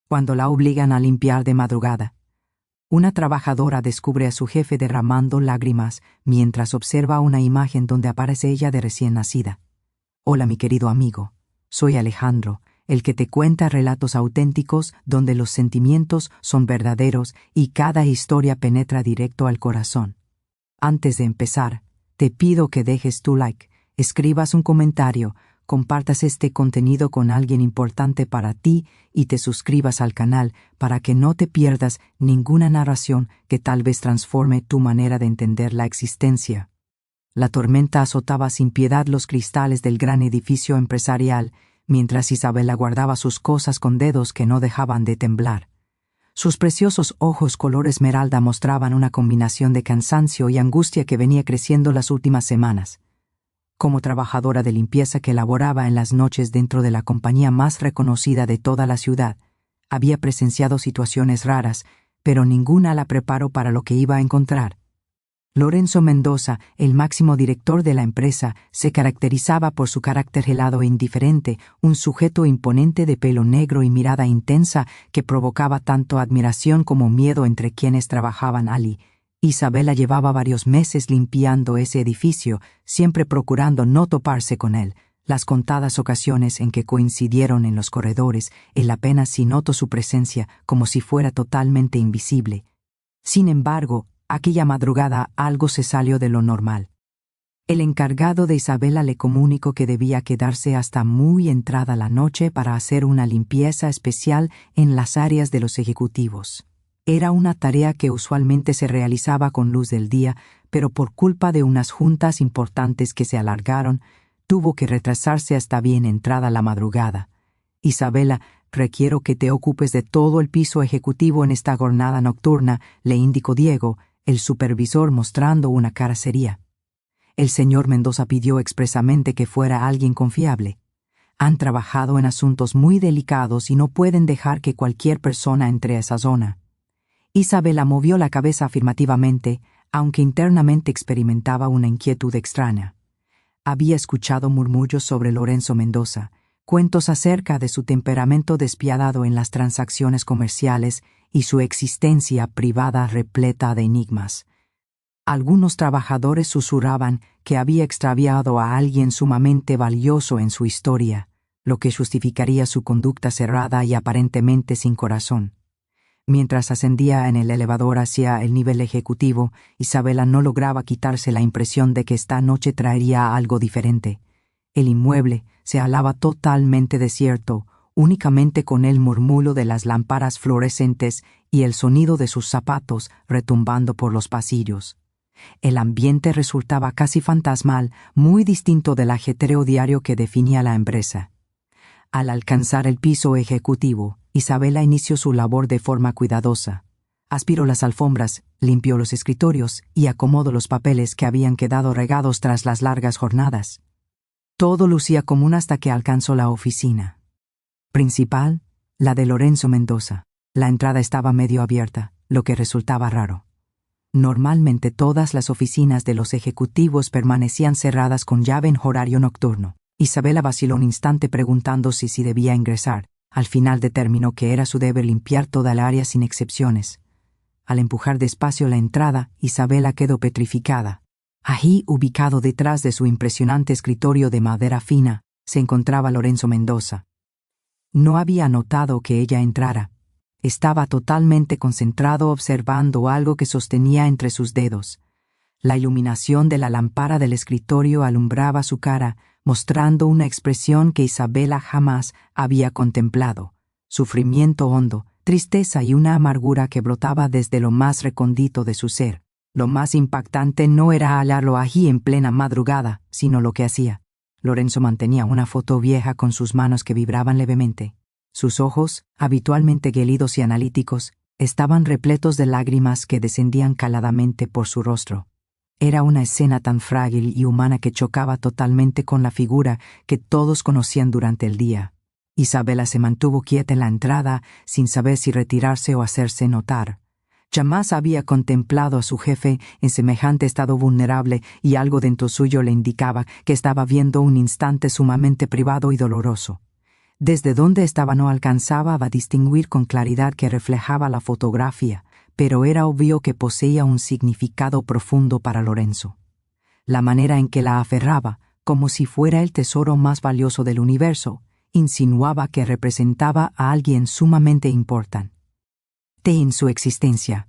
Cuando la obligan a limpiar de madrugada, una trabajadora descubre a su jefe derramando lágrimas mientras observa una imagen donde aparece ella de recién nacida. Hola, mi querido amigo. Soy Alejandro, el que te cuenta relatos auténticos donde los sentimientos son verdaderos y cada historia penetra directo al corazón. Antes de empezar, te pido que dejes tu like, escribas un comentario, compartas este contenido con alguien importante para ti y te suscribas al canal para que no te pierdas ninguna narración que tal vez transforme tu manera de entender la existencia. La tormenta azotaba sin piedad los cristales del gran edificio empresarial, mientras Isabela guardaba sus cosas con dedos que no dejaban de temblar. Sus preciosos ojos color esmeralda mostraban una combinación de cansancio y angustia que venía creciendo las últimas semanas. Como trabajadora de limpieza que laboraba en las noches dentro de la compañía más reconocida de toda la ciudad, había presenciado situaciones raras, pero ninguna la preparó para lo que iba a encontrar. Lorenzo Mendoza, el máximo director de la empresa, se caracterizaba por su carácter helado e indiferente, un sujeto imponente de pelo negro y mirada intensa que provocaba tanto admiración como miedo entre quienes trabajaban allí. Isabela llevaba varios meses limpiando ese edificio, siempre procurando no toparse con él. Las contadas ocasiones en que coincidieron en los corredores, él apenas si notó su presencia, como si fuera totalmente invisible. Sin embargo, aquella madrugada algo se salió de lo normal. El encargado de Isabela le comunicó que debía quedarse hasta muy entrada la noche para hacer una limpieza especial en las áreas de los ejecutivos. Era una tarea que usualmente se realizaba con luz del día, pero por culpa de unas juntas importantes que se alargaron, tuvo que retrasarse hasta bien entrada la madrugada. Isabela, requiero que te ocupes de todo el piso ejecutivo en esta jornada nocturna, le indicó Diego, el supervisor, mostrando una cara seria. El señor Mendoza pidió expresamente que fuera alguien confiable. Han trabajado en asuntos muy delicados y no pueden dejar que cualquier persona entre a esa zona. Isabela movió la cabeza afirmativamente, aunque internamente experimentaba una inquietud extraña. Había escuchado murmullos sobre Lorenzo Mendoza, cuentos acerca de su temperamento despiadado en las transacciones comerciales y su existencia privada repleta de enigmas. Algunos trabajadores susurraban que había extraviado a alguien sumamente valioso en su historia, lo que justificaría su conducta cerrada y aparentemente sin corazón. Mientras ascendía en el elevador hacia el nivel ejecutivo, Isabela no lograba quitarse la impresión de que esta noche traería algo diferente. El inmueble se hallaba totalmente desierto, únicamente con el murmullo de las lámparas fluorescentes y el sonido de sus zapatos retumbando por los pasillos. El ambiente resultaba casi fantasmal, muy distinto del ajetreo diario que definía la empresa. Al alcanzar el piso ejecutivo, Isabela inició su labor de forma cuidadosa. Aspiró las alfombras, limpió los escritorios y acomodó los papeles que habían quedado regados tras las largas jornadas. Todo lucía común hasta que alcanzó la oficina principal, la de Lorenzo Mendoza. La entrada estaba medio abierta, lo que resultaba raro. Normalmente todas las oficinas de los ejecutivos permanecían cerradas con llave en horario nocturno. Isabela vaciló un instante preguntándose si debía ingresar. Al final determinó que era su deber limpiar toda el área sin excepciones. Al empujar despacio la entrada, Isabela quedó petrificada. Allí, ubicado detrás de su impresionante escritorio de madera fina, se encontraba Lorenzo Mendoza. No había notado que ella entrara. Estaba totalmente concentrado observando algo que sostenía entre sus dedos. La iluminación de la lámpara del escritorio alumbraba su cara, mostrando una expresión que Isabela jamás había contemplado: sufrimiento hondo, tristeza y una amargura que brotaba desde lo más recóndito de su ser. Lo más impactante no era hallarlo allí en plena madrugada, sino lo que hacía. Lorenzo mantenía una foto vieja con sus manos que vibraban levemente. Sus ojos, habitualmente gélidos y analíticos, estaban repletos de lágrimas que descendían caladamente por su rostro. Era una escena tan frágil y humana que chocaba totalmente con la figura que todos conocían durante el día. Isabela se mantuvo quieta en la entrada, sin saber si retirarse o hacerse notar. Jamás había contemplado a su jefe en semejante estado vulnerable y algo dentro suyo le indicaba que estaba viendo un instante sumamente privado y doloroso. Desde donde estaba no alcanzaba a distinguir con claridad que reflejaba la fotografía, pero era obvio que poseía un significado profundo para Lorenzo. La manera en que la aferraba, como si fuera el tesoro más valioso del universo, insinuaba que representaba a alguien sumamente importante en su existencia.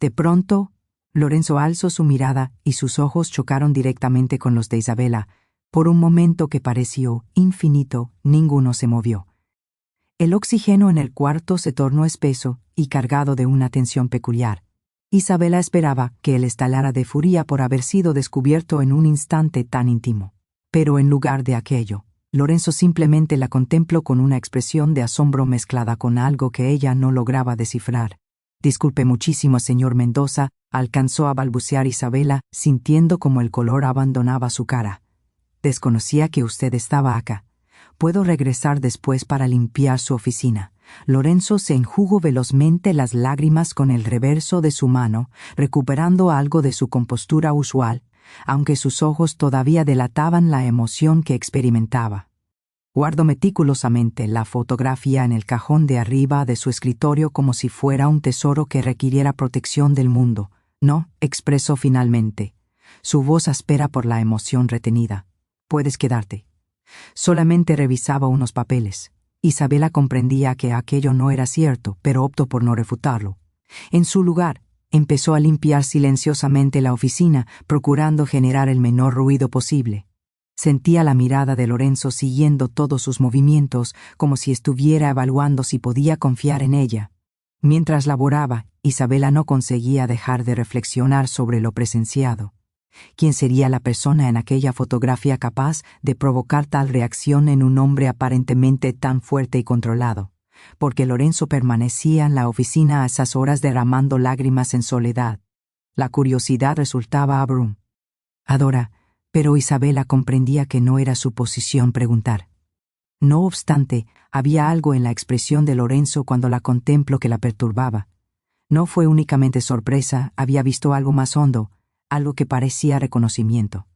De pronto, Lorenzo alzó su mirada y sus ojos chocaron directamente con los de Isabela. Por un momento que pareció infinito, ninguno se movió. El oxígeno en el cuarto se tornó espeso y cargado de una tensión peculiar. Isabela esperaba que él estalara de furia por haber sido descubierto en un instante tan íntimo. Pero en lugar de aquello, Lorenzo simplemente la contempló con una expresión de asombro mezclada con algo que ella no lograba descifrar. «Disculpe muchísimo, señor Mendoza», alcanzó a balbucear Isabela, sintiendo como el color abandonaba su cara. «Desconocía que usted estaba acá. Puedo regresar después para limpiar su oficina». Lorenzo se enjugó velozmente las lágrimas con el reverso de su mano, recuperando algo de su compostura usual, aunque sus ojos todavía delataban la emoción que experimentaba. Guardó meticulosamente la fotografía en el cajón de arriba de su escritorio como si fuera un tesoro que requiriera protección del mundo. «No», expresó finalmente, su voz áspera por la emoción retenida. «Puedes quedarte». Solamente revisaba unos papeles. Isabela comprendía que aquello no era cierto, pero optó por no refutarlo. En su lugar, empezó a limpiar silenciosamente la oficina, procurando generar el menor ruido posible. Sentía la mirada de Lorenzo siguiendo todos sus movimientos, como si estuviera evaluando si podía confiar en ella. Mientras laboraba, Isabela no conseguía dejar de reflexionar sobre lo presenciado. ¿Quién sería la persona en aquella fotografía capaz de provocar tal reacción en un hombre aparentemente tan fuerte y controlado? Porque Lorenzo permanecía en la oficina a esas horas derramando lágrimas en soledad. La curiosidad resultaba abrumadora, pero Isabela comprendía que no era su posición preguntar. No obstante, había algo en la expresión de Lorenzo cuando la contempló que la perturbaba. No fue únicamente sorpresa, había visto algo más hondo, algo que parecía reconocimiento.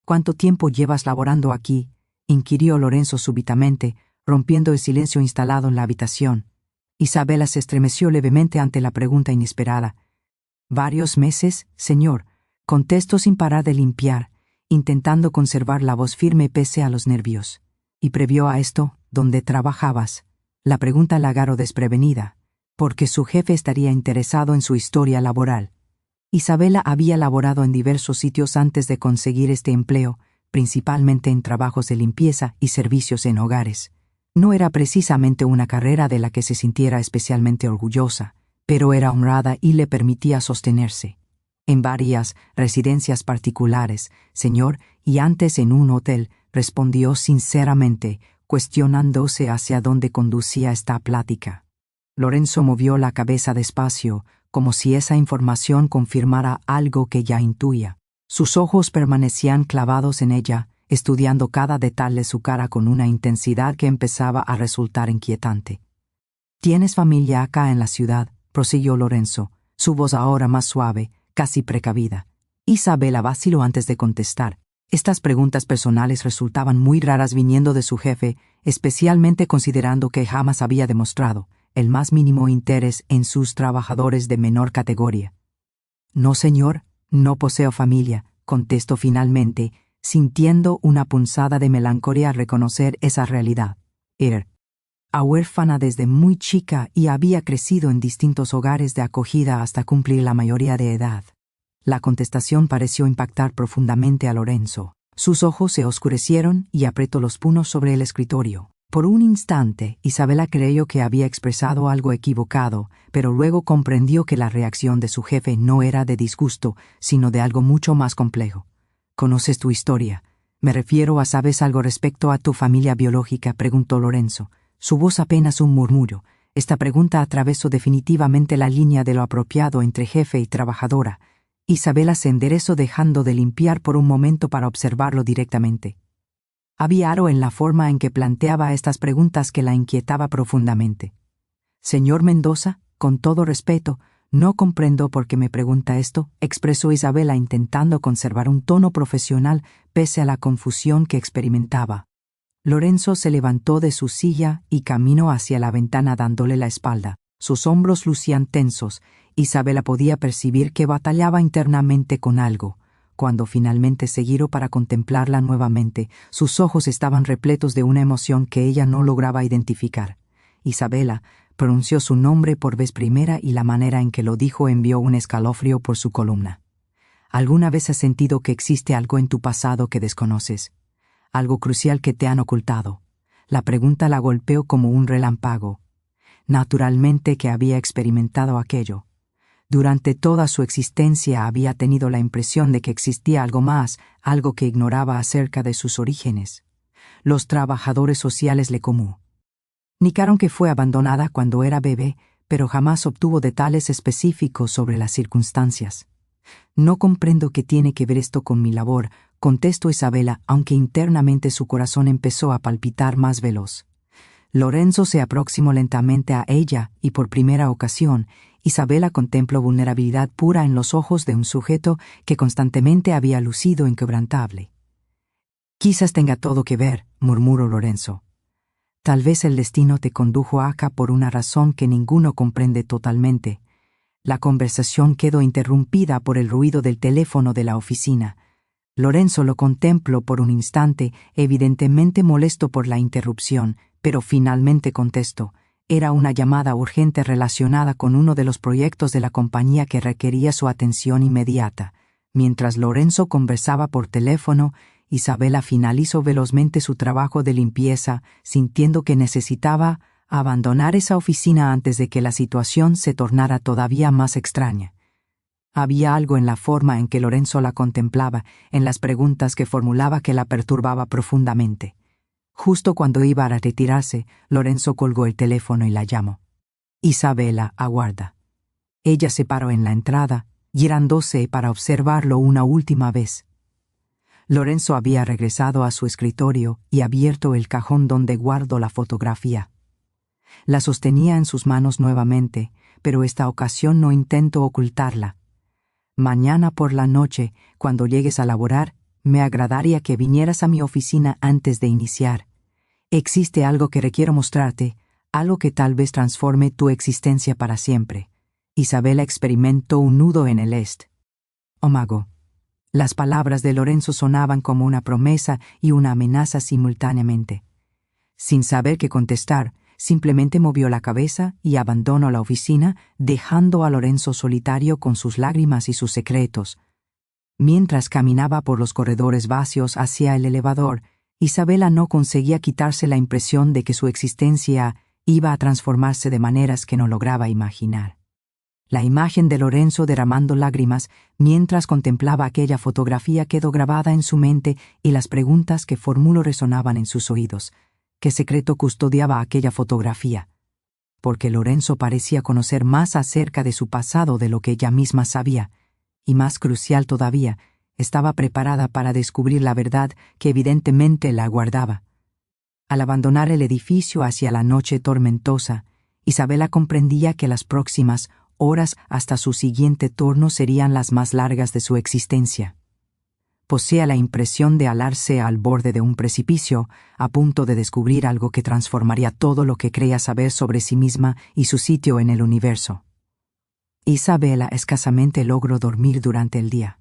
«¿Cuánto tiempo llevas laborando aquí?», inquirió Lorenzo súbitamente, rompiendo el silencio instalado en la habitación. Isabela se estremeció levemente ante la pregunta inesperada. «Varios meses, señor», contestó sin parar de limpiar, intentando conservar la voz firme pese a los nervios. «¿Y previo a esto, dónde trabajabas?». La pregunta la agarró desprevenida, porque su jefe estaría interesado en su historia laboral. Isabela había laborado en diversos sitios antes de conseguir este empleo, principalmente en trabajos de limpieza y servicios en hogares. No era precisamente una carrera de la que se sintiera especialmente orgullosa, pero era honrada y le permitía sostenerse. «En varias residencias particulares, señor, y antes en un hotel», respondió sinceramente, cuestionándose hacia dónde conducía esta plática. Lorenzo movió la cabeza despacio, como si esa información confirmara algo que ya intuía. Sus ojos permanecían clavados en ella, estudiando cada detalle de su cara con una intensidad que empezaba a resultar inquietante. «¿Tienes familia acá en la ciudad?», prosiguió Lorenzo, su voz ahora más suave, casi precavida. Isabela vaciló antes de contestar. Estas preguntas personales resultaban muy raras viniendo de su jefe, especialmente considerando que jamás había demostrado el más mínimo interés en sus trabajadores de menor categoría. «No, señor, no poseo familia», contestó finalmente, sintiendo una punzada de melancolía al reconocer esa realidad. Era huérfana desde muy chica y había crecido en distintos hogares de acogida hasta cumplir la mayoría de edad. La contestación pareció impactar profundamente a Lorenzo. Sus ojos se oscurecieron y apretó los puños sobre el escritorio. Por un instante, Isabela creyó que había expresado algo equivocado, pero luego comprendió que la reacción de su jefe no era de disgusto, sino de algo mucho más complejo. «¿Conoces tu historia? Me refiero a ¿sabes algo respecto a tu familia biológica?», preguntó Lorenzo. Su voz apenas un murmullo. Esta pregunta atravesó definitivamente la línea de lo apropiado entre jefe y trabajadora. Isabela se enderezó dejando de limpiar por un momento para observarlo directamente. Había algo en la forma en que planteaba estas preguntas que la inquietaba profundamente. «Señor Mendoza, con todo respeto, no comprendo por qué me pregunta esto», expresó Isabela intentando conservar un tono profesional pese a la confusión que experimentaba. Lorenzo se levantó de su silla y caminó hacia la ventana dándole la espalda. Sus hombros lucían tensos. Isabela podía percibir que batallaba internamente con algo. Cuando finalmente se giró para contemplarla nuevamente, sus ojos estaban repletos de una emoción que ella no lograba identificar. Isabela pronunció su nombre por vez primera y la manera en que lo dijo envió un escalofrío por su columna. ¿Alguna vez has sentido que existe algo en tu pasado que desconoces? Algo crucial que te han ocultado. La pregunta la golpeó como un relámpago. Naturalmente que había experimentado aquello. Durante toda su existencia había tenido la impresión de que existía algo más, algo que ignoraba acerca de sus orígenes. Los trabajadores sociales le comunicaron que fue abandonada cuando era bebé, pero jamás obtuvo detalles específicos sobre las circunstancias. No comprendo qué tiene que ver esto con mi labor, contestó Isabela, aunque internamente su corazón empezó a palpitar más veloz. Lorenzo se aproximó lentamente a ella y por primera ocasión, Isabela contempló vulnerabilidad pura en los ojos de un sujeto que constantemente había lucido inquebrantable. Quizás tenga todo que ver, murmuró Lorenzo. Tal vez el destino te condujo acá por una razón que ninguno comprende totalmente. La conversación quedó interrumpida por el ruido del teléfono de la oficina. Lorenzo lo contempló por un instante, evidentemente molesto por la interrupción, pero finalmente contestó. Era una llamada urgente relacionada con uno de los proyectos de la compañía que requería su atención inmediata. Mientras Lorenzo conversaba por teléfono, Isabela finalizó velozmente su trabajo de limpieza, sintiendo que necesitaba abandonar esa oficina antes de que la situación se tornara todavía más extraña. Había algo en la forma en que Lorenzo la contemplaba, en las preguntas que formulaba que la perturbaba profundamente. Justo cuando iba a retirarse, Lorenzo colgó el teléfono y la llamó. Isabela, aguarda. Ella se paró en la entrada, girándose para observarlo una última vez. Lorenzo había regresado a su escritorio y abierto el cajón donde guardó la fotografía. La sostenía en sus manos nuevamente, pero esta ocasión no intentó ocultarla. Mañana por la noche, cuando llegues a laborar, me agradaría que vinieras a mi oficina antes de iniciar. Existe algo que requiero mostrarte, algo que tal vez transforme tu existencia para siempre. Isabela experimentó un nudo en el estómago. Las palabras de Lorenzo sonaban como una promesa y una amenaza simultáneamente. Sin saber qué contestar, simplemente movió la cabeza y abandonó la oficina, dejando a Lorenzo solitario con sus lágrimas y sus secretos. Mientras caminaba por los corredores vacíos hacia el elevador, Isabela no conseguía quitarse la impresión de que su existencia iba a transformarse de maneras que no lograba imaginar. La imagen de Lorenzo derramando lágrimas mientras contemplaba aquella fotografía quedó grabada en su mente y las preguntas que formuló resonaban en sus oídos. ¿Qué secreto custodiaba aquella fotografía? Porque Lorenzo parecía conocer más acerca de su pasado de lo que ella misma sabía, y más crucial todavía, estaba preparada para descubrir la verdad que evidentemente la aguardaba. Al abandonar el edificio hacia la noche tormentosa, Isabela comprendía que las próximas horas hasta su siguiente turno serían las más largas de su existencia. Poseía la impresión de halarse al borde de un precipicio, a punto de descubrir algo que transformaría todo lo que creía saber sobre sí misma y su sitio en el universo. Isabela escasamente logró dormir durante el día.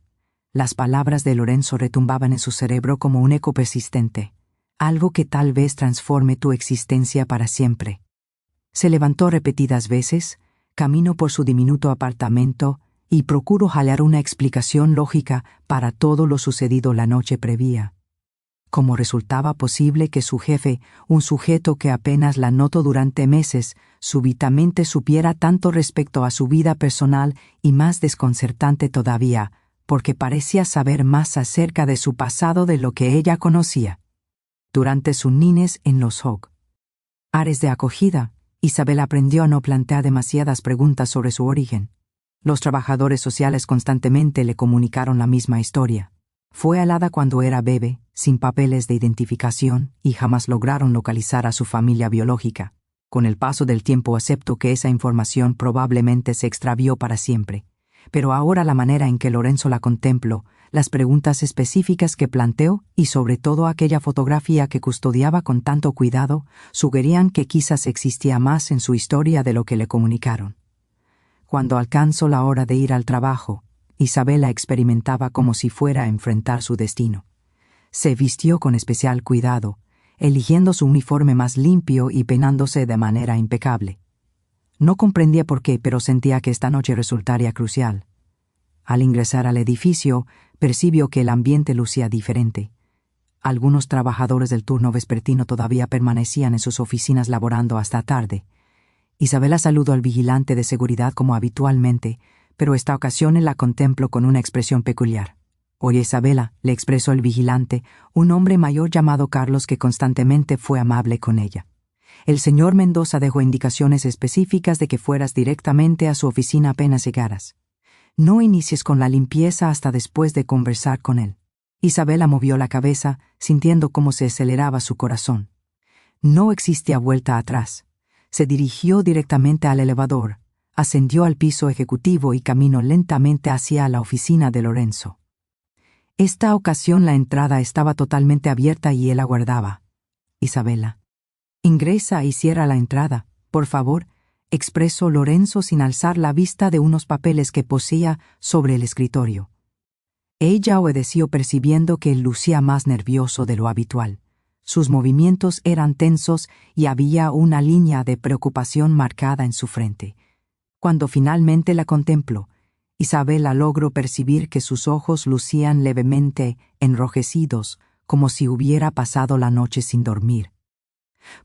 Las palabras de Lorenzo retumbaban en su cerebro como un eco persistente. Algo que tal vez transforme tu existencia para siempre. Se levantó repetidas veces, caminó por su diminuto apartamento y procuró hallar una explicación lógica para todo lo sucedido la noche previa. ¿Cómo resultaba posible que su jefe, un sujeto que apenas la notó durante meses, súbitamente supiera tanto respecto a su vida personal y más desconcertante todavía, porque parecía saber más acerca de su pasado de lo que ella conocía? Durante su niñez en los hogares de acogida, Isabel aprendió a no plantear demasiadas preguntas sobre su origen. Los trabajadores sociales constantemente le comunicaron la misma historia. Fue alada cuando era bebé, sin papeles de identificación, y jamás lograron localizar a su familia biológica. Con el paso del tiempo aceptó que esa información probablemente se extravió para siempre. pero ahora la manera en que Lorenzo la contemplo, las preguntas específicas que planteó y sobre todo aquella fotografía que custodiaba con tanto cuidado, sugerían que quizás existía más en su historia de lo que le comunicaron. Cuando alcanzó la hora de ir al trabajo, Isabela experimentaba como si fuera a enfrentar su destino. Se vistió con especial cuidado, eligiendo su uniforme más limpio y peinándose de manera impecable. No comprendía por qué, pero sentía que esta noche resultaría crucial. Al ingresar al edificio, percibió que el ambiente lucía diferente. Algunos trabajadores del turno vespertino todavía permanecían en sus oficinas laborando hasta tarde. Isabela saludó al vigilante de seguridad como habitualmente, pero esta ocasión la contempló con una expresión peculiar. «Oye, Isabela», le expresó el vigilante, un hombre mayor llamado Carlos que constantemente fue amable con ella. «El señor Mendoza dejó indicaciones específicas de que fueras directamente a su oficina apenas llegaras. No inicies con la limpieza hasta después de conversar con él». Isabela movió la cabeza, sintiendo cómo se aceleraba su corazón. No existía vuelta atrás. Se dirigió directamente al elevador, ascendió al piso ejecutivo y caminó lentamente hacia la oficina de Lorenzo. Esta ocasión la entrada estaba totalmente abierta y él aguardaba. «Isabela, ingresa y cierra la entrada, por favor», expresó Lorenzo sin alzar la vista de unos papeles que poseía sobre el escritorio. Ella obedeció percibiendo que él lucía más nervioso de lo habitual. Sus movimientos eran tensos y había una línea de preocupación marcada en su frente. Cuando finalmente la contempló, Isabela logró percibir que sus ojos lucían levemente enrojecidos, como si hubiera pasado la noche sin dormir.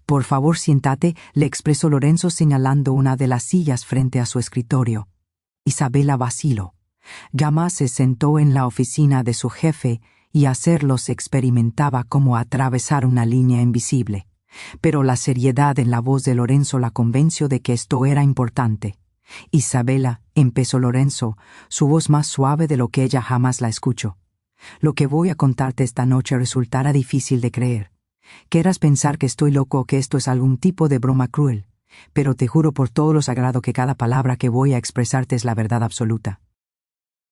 «Por favor, siéntate», le expresó Lorenzo señalando una de las sillas frente a su escritorio. Isabela vaciló. Jamás se sentó en la oficina de su jefe y hacerlo se experimentaba como atravesar una línea invisible. Pero la seriedad en la voz de Lorenzo la convenció de que esto era importante. «Isabela», empezó Lorenzo, su voz más suave de lo que ella jamás la escuchó. «Lo que voy a contarte esta noche resultará difícil de creer. Querrás pensar que estoy loco o que esto es algún tipo de broma cruel, pero te juro por todo lo sagrado que cada palabra que voy a expresarte es la verdad absoluta.